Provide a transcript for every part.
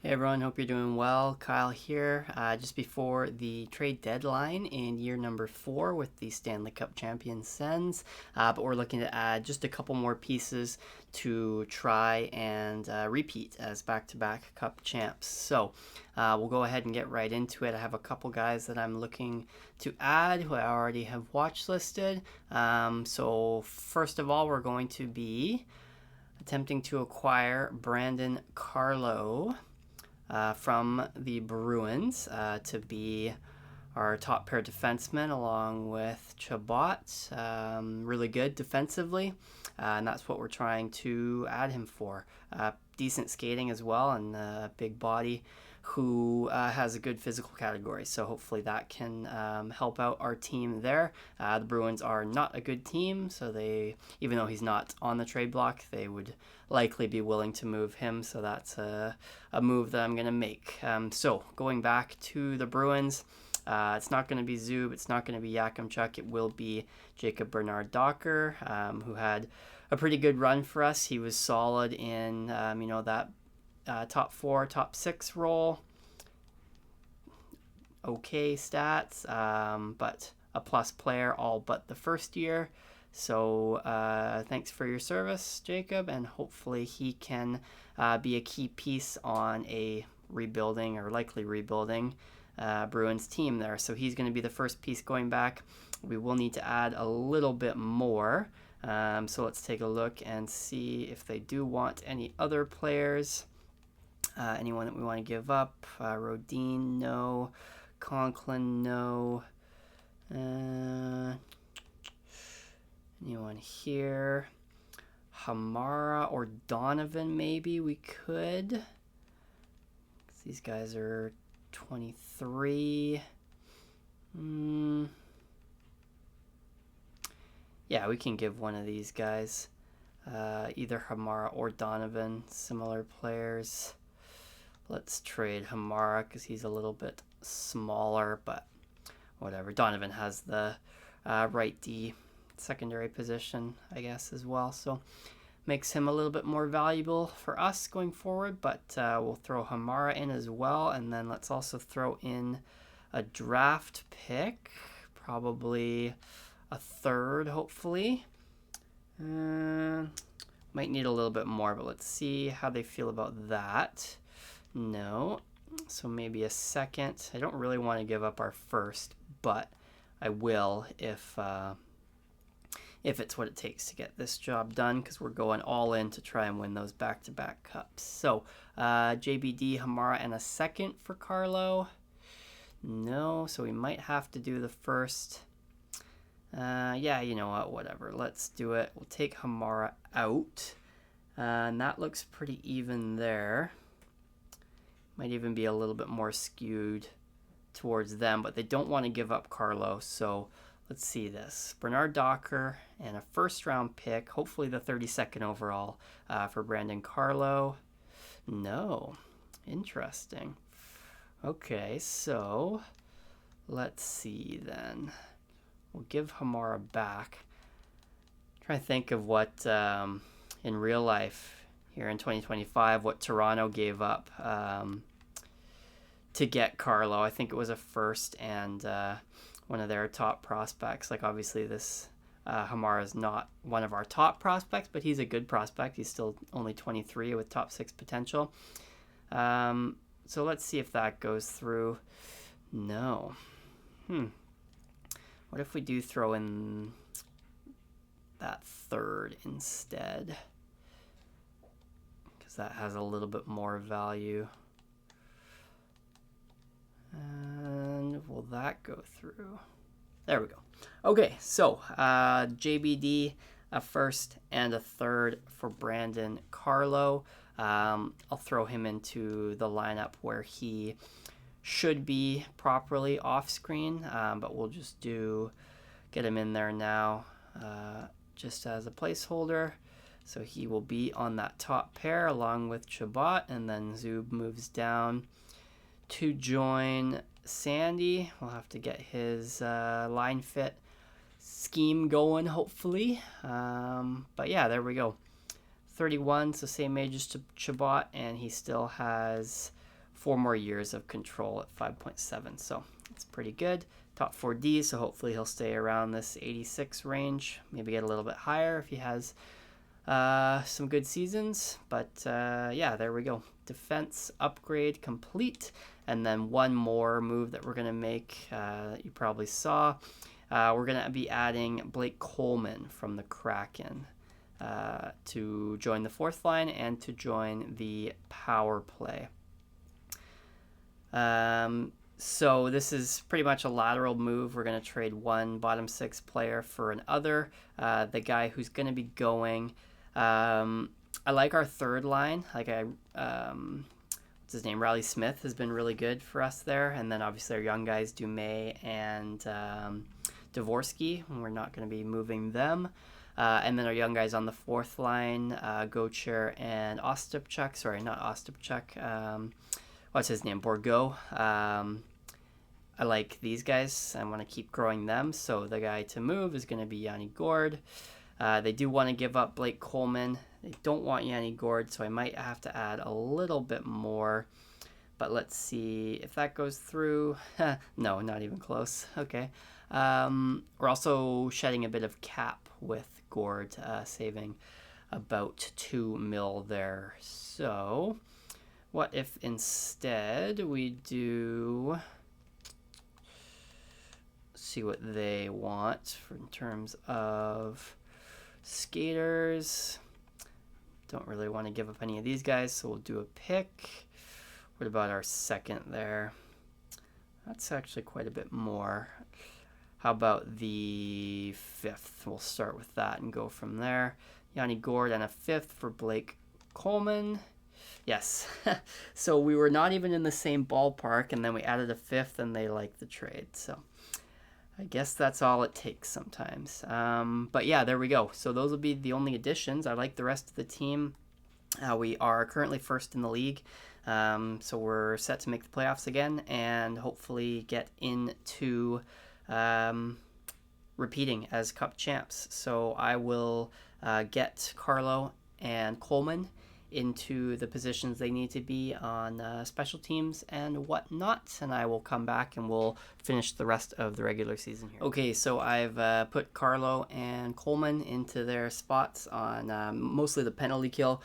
Hey everyone, hope you're doing well. Kyle here, just before the trade deadline in year number 4 with the Stanley Cup champion Sens. But we're looking to add just a couple more pieces to try and repeat as back-to-back Cup champs. So we'll go ahead and get right into it. I have a couple guys that I'm looking to add who I already have watch listed. So first of all, we're going to be attempting to acquire Brandon Carlo from the Bruins to be our top pair defenseman along with Chabot. Really good defensively, and that's what we're trying to add him for. Decent skating as well, and a big body who has a good physical category. So hopefully that can help out our team there. The Bruins are not a good team, so even though he's not on the trade block, they would likely be willing to move him. So that's a move that I'm going to make. So going back to the Bruins, it's not going to be Zub, it's not going to be Yakimchuk, it will be Jacob Bernard-Docker, who had a pretty good run for us. He was solid in that top 4, top 6 role. Okay stats, but a plus player all but the first year. So thanks for your service, Jacob, and hopefully he can be a key piece on a rebuilding or likely rebuilding Bruins team there. So he's going to be the first piece going back. We will need to add a little bit more. So let's take a look and see if they do want any other players. Anyone that we want to give up. Rodin, no. Conklin, no. Anyone here? Hamara or Donovan, maybe we could. These guys are 23. Yeah, we can give one of these guys. Either Hamara or Donovan, similar players. Let's trade Hamara because he's a little bit smaller, but whatever. Donovan has the right D secondary position, I guess, as well. So makes him a little bit more valuable for us going forward, but we'll throw Hamara in as well. And then let's also throw in a draft pick, probably a third, hopefully. Might need a little bit more, but let's see how they feel about that. No, so maybe a second. I don't really want to give up our first, but I will if it's what it takes to get this job done, because we're going all in to try and win those back-to-back cups. So JBD, Hamara, and a second for Carlo. No, so we might have to do the first. Yeah, you know what, whatever. Let's do it. We'll take Hamara out. And that looks pretty even there. Might even be a little bit more skewed towards them, but they don't want to give up Carlo. So let's see this. Bernard-Docker and a first-round pick, hopefully the 32nd overall for Brandon Carlo. No. Interesting. Okay, so let's see then. We'll give Hamara back. Try to think of what in real life here in 2025, what Toronto gave up to get Carlo. I think it was a first and one of their top prospects. Like obviously this Hamara is not one of our top prospects, but he's a good prospect. He's still only 23 with top 6 potential. So let's see if that goes through. No. What if we do throw in that third instead? Because that has a little bit more value. And will that go through? There we go. Okay, so JBD, a first and a third for Brandon Carlo. I'll throw him into the lineup where he should be properly off screen, but we'll just get him in there now just as a placeholder. So he will be on that top pair along with Chabot, and then Zub moves down to join Sandy. We'll have to get his line fit scheme going, hopefully. But yeah, there we go. 31, so same age as Chabot, and he still has 4 more years of control at 5.7. So it's pretty good. Top 4D, so hopefully he'll stay around this 86 range. Maybe get a little bit higher if he has some good seasons. But yeah, there we go. Defense upgrade complete. And then one more move that we're going to make that you probably saw. We're going to be adding Blake Coleman from the Kraken to join the 4th line and to join the power play. So this is pretty much a lateral move. We're going to trade one bottom 6 player for another. The guy who's going to be going, I like our 3rd line. Like what's his name? Riley Smith has been really good for us there. And then obviously our young guys, Dumais and Dvorsky. We're not going to be moving them. And then our young guys on the 4th line, Gauthier and Ostapchuk. Sorry, not Ostapchuk. What's his name? Bourgault. I like these guys. I want to keep growing them. So the guy to move is going to be Yanni Gourde. They do want to give up Blake Coleman. They don't want Yanni Gourde, so I might have to add a little bit more. But let's see if that goes through. No, not even close. Okay. We're also shedding a bit of cap with Gourde, saving about 2 mil there. So what if instead we do, see what they want in terms of skaters. Don't really want to give up any of these guys, so we'll do a pick. What about our 2nd there? That's actually quite a bit more. How about the 5th? We'll start with that and go from there. Yanni Gourde and a 5th for Blake Coleman. Yes. So we were not even in the same ballpark, and then we added a 5th, and they liked the trade. So I guess that's all it takes sometimes. But yeah, there we go. So those will be the only additions. I like the rest of the team. We are currently 1st in the league. So we're set to make the playoffs again and hopefully get into repeating as Cup champs. So I will get Carlo and Coleman into the positions they need to be on special teams and whatnot, and I will come back and we'll finish the rest of the regular season here. Okay, so I've put Carlo and Coleman into their spots on mostly the penalty kill.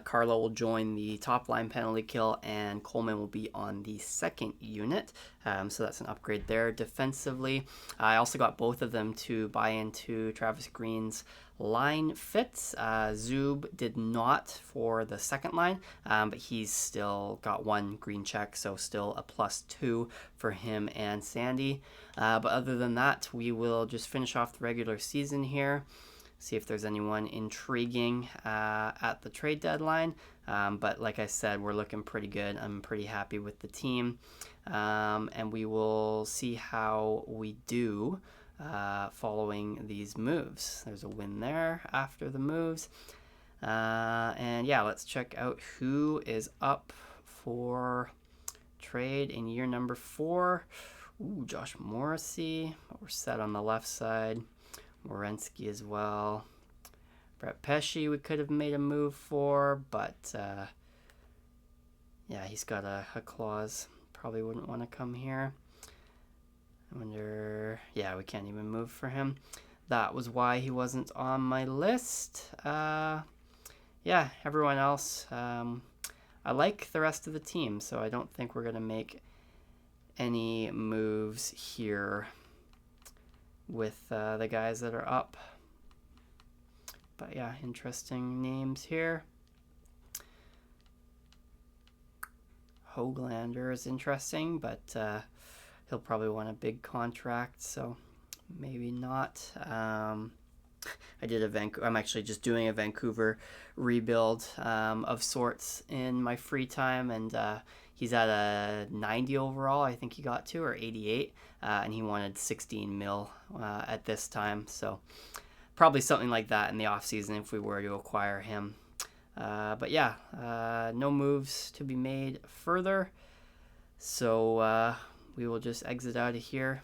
Carlo will join the top line penalty kill, and Coleman will be on the 2nd unit. So that's an upgrade there. Defensively, I also got both of them to buy into Travis Green's line fits. Zub did not for the 2nd line, but he's still got 1 green check, so still a +2 for him and Sandy. But other than that, we will just finish off the regular season here, see if there's anyone intriguing at the trade deadline. But like I said, we're looking pretty good. I'm pretty happy with the team, and we will see how we do following these moves. There's a win there after the moves. And yeah, let's check out who is up for trade in year number 4. Ooh, Josh Morrissey. We're set on the left side. Werenski as well. Brett Pesce we could have made a move for, but yeah, he's got a clause. Probably wouldn't want to come here. I wonder, yeah, we can't even move for him. That was why he wasn't on my list. Yeah, everyone else, I like the rest of the team, so I don't think we're going to make any moves here with the guys that are up. But yeah, interesting names here. Hoglander is interesting, but he'll probably want a big contract, so maybe not. I'm actually just doing a Vancouver rebuild of sorts in my free time, and he's at a 90 overall, I think he got to, or 88, and he wanted 16 mil at this time, so probably something like that in the offseason if we were to acquire him. But yeah, no moves to be made further, so we will just exit out of here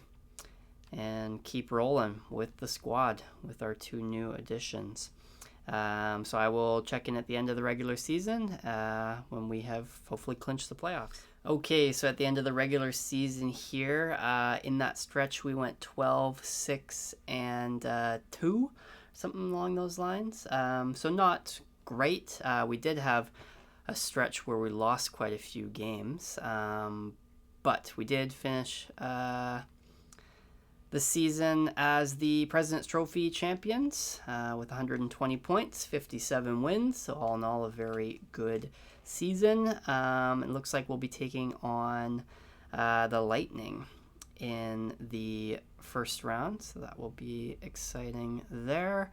and keep rolling with the squad with our 2 new additions. So I will check in at the end of the regular season when we have hopefully clinched the playoffs. Okay, so at the end of the regular season here, in that stretch, we went 12, 6, and 2, something along those lines. So not great. We did have a stretch where we lost quite a few games, but we did finish the season as the President's Trophy champions with 120 points, 57 wins. So all in all, a very good season. It looks like we'll be taking on the Lightning in the first round, so that will be exciting there.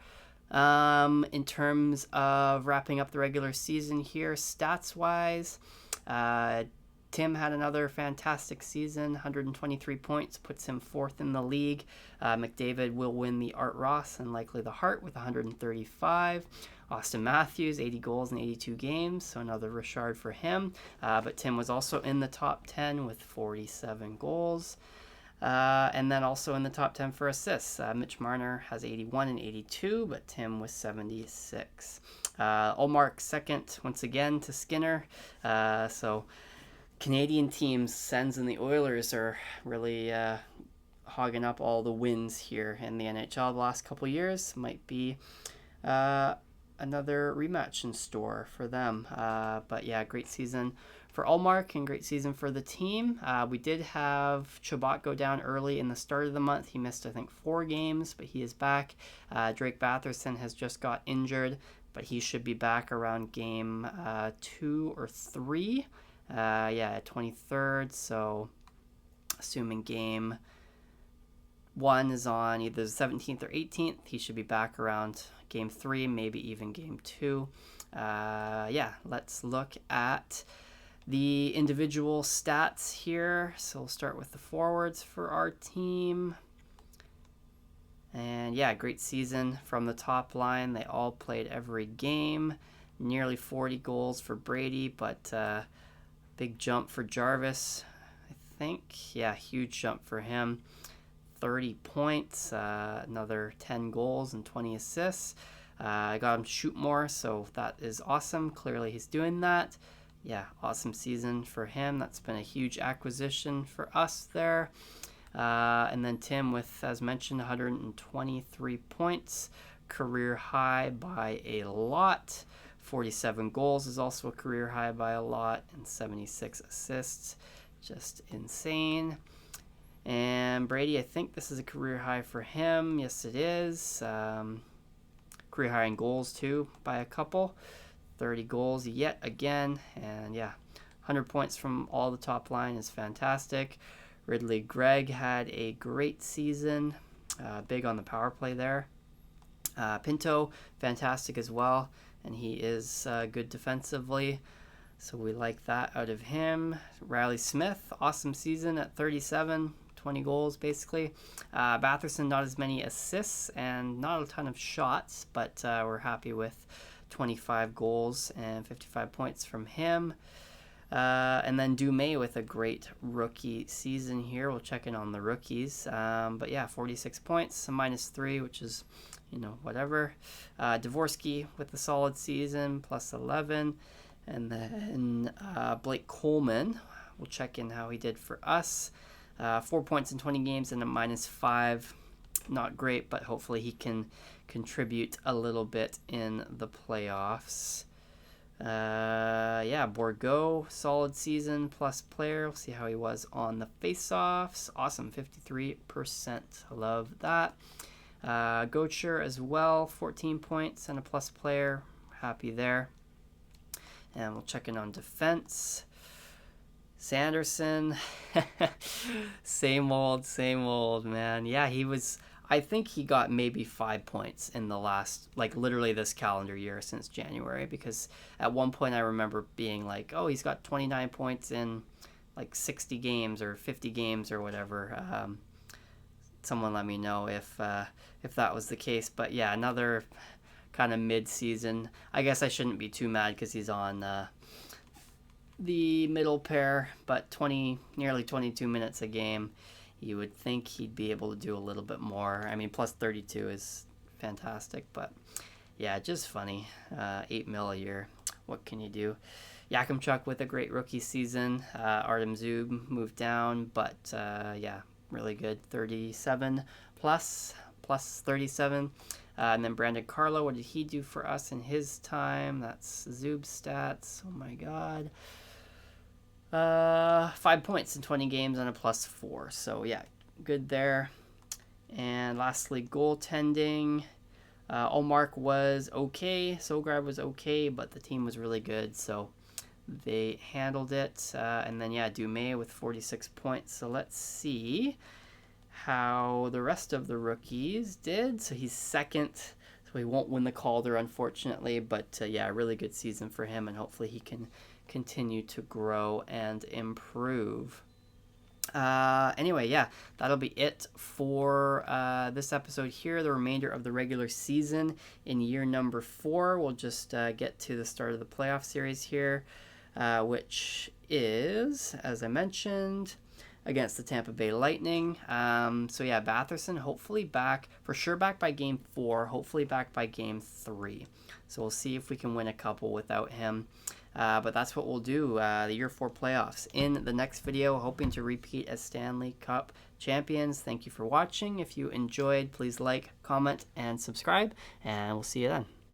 In terms of wrapping up the regular season here, stats-wise, Tim had another fantastic season, 123 points, puts him 4th in the league. McDavid will win the Art Ross and likely the Hart with 135. Austin Matthews, 80 goals in 82 games, so another Richard for him. But Tim was also in the top 10 with 47 goals. And then also in the top 10 for assists. Mitch Marner has 81 and 82, but Tim was 76. Ullmark second once again to Skinner. So Canadian teams, Sens and the Oilers, are really hogging up all the wins here in the NHL the last couple years. Might be another rematch in store for them. But yeah, great season for Ullmark and great season for the team. We did have Chabot go down early in the start of the month. He missed, I think, 4 games, but he is back. Drake Batherson has just got injured, but he should be back around game 2 or 3. 23rd, so assuming game 1 is on either the 17th or 18th, he should be back around game 3, maybe even game 2. Let's look at the individual stats here. So we'll start with the forwards for our team. And yeah, great season from the top line. They all played every game. Nearly 40 goals for Brady, but big jump for Jarvis, I think. Yeah, huge jump for him. 30 points, another 10 goals and 20 assists. I got him to shoot more, so that is awesome. Clearly he's doing that. Yeah, awesome season for him. That's been a huge acquisition for us there. And then Tim with, as mentioned, 123 points. Career high by a lot. 47 goals is also a career high by a lot. And 76 assists. Just insane. And Brady, I think this is a career high for him. Yes, it is. Career high in goals, too, by a couple. 30 goals yet again. And yeah, 100 points from all the top line is fantastic. Ridley Gregg had a great season. Big on the power play there. Pinto, fantastic as well. And he is good defensively. So we like that out of him. Riley Smith, awesome season at 37. 20 goals basically. Batherson, not as many assists and not a ton of shots, but we're happy with 25 goals and 55 points from him. And then Dumais with a great rookie season here. We'll check in on the rookies. But yeah, 46 points, a -3, which is, whatever. Dvorsky with a solid season, plus 11. And then Blake Coleman, we'll check in how he did for us. 4 points in 20 games and a -5. Not great, but hopefully he can contribute a little bit in the playoffs. Bourgault, solid season, plus player. We'll see how he was on the faceoffs. Awesome, 53%. I love that. Gauthier as well, 14 points and a plus player. Happy there. And we'll check in on defense. Sanderson, same old, man. Yeah, I think he got maybe 5 points in the last, literally this calendar year since January, because at one point I remember being like, oh, he's got 29 points in 60 games or 50 games or whatever. Someone let me know if that was the case. But yeah, another kind of mid-season. I guess I shouldn't be too mad because he's on the middle pair, but nearly 22 minutes a game. You would think he'd be able to do a little bit more. I mean, plus 32 is fantastic, but Yeah, just funny. 8 mil a year. What can you do? Yakimchuk with a great rookie season. Artem Zub moved down, but yeah, really good. 37 plus 37. And then Brandon Carlo, what did he do for us in his time? That's Zub's stats. Oh my God. 5 points in 20 games and a +4. So yeah, good there. And lastly, goaltending. Olmark was okay. Sograd was okay, but the team was really good, so they handled it. And then, yeah, Dumais with 46 points. So let's see how the rest of the rookies did. So he's second, so he won't win the Calder, unfortunately. But, yeah, a really good season for him, and hopefully he can continue to grow and improve. Anyway, yeah, that'll be it for this episode here. The remainder of the regular season in year number 4. We'll just get to the start of the playoff series here, which is, as I mentioned, against the Tampa Bay Lightning. So yeah, Batherson hopefully back, for sure back by game 4, hopefully back by game 3. So we'll see if we can win a couple without him. But that's what we'll do, the year 4 playoffs. In the next video, hoping to repeat as Stanley Cup champions. Thank you for watching. If you enjoyed, please like, comment, and subscribe, and we'll see you then.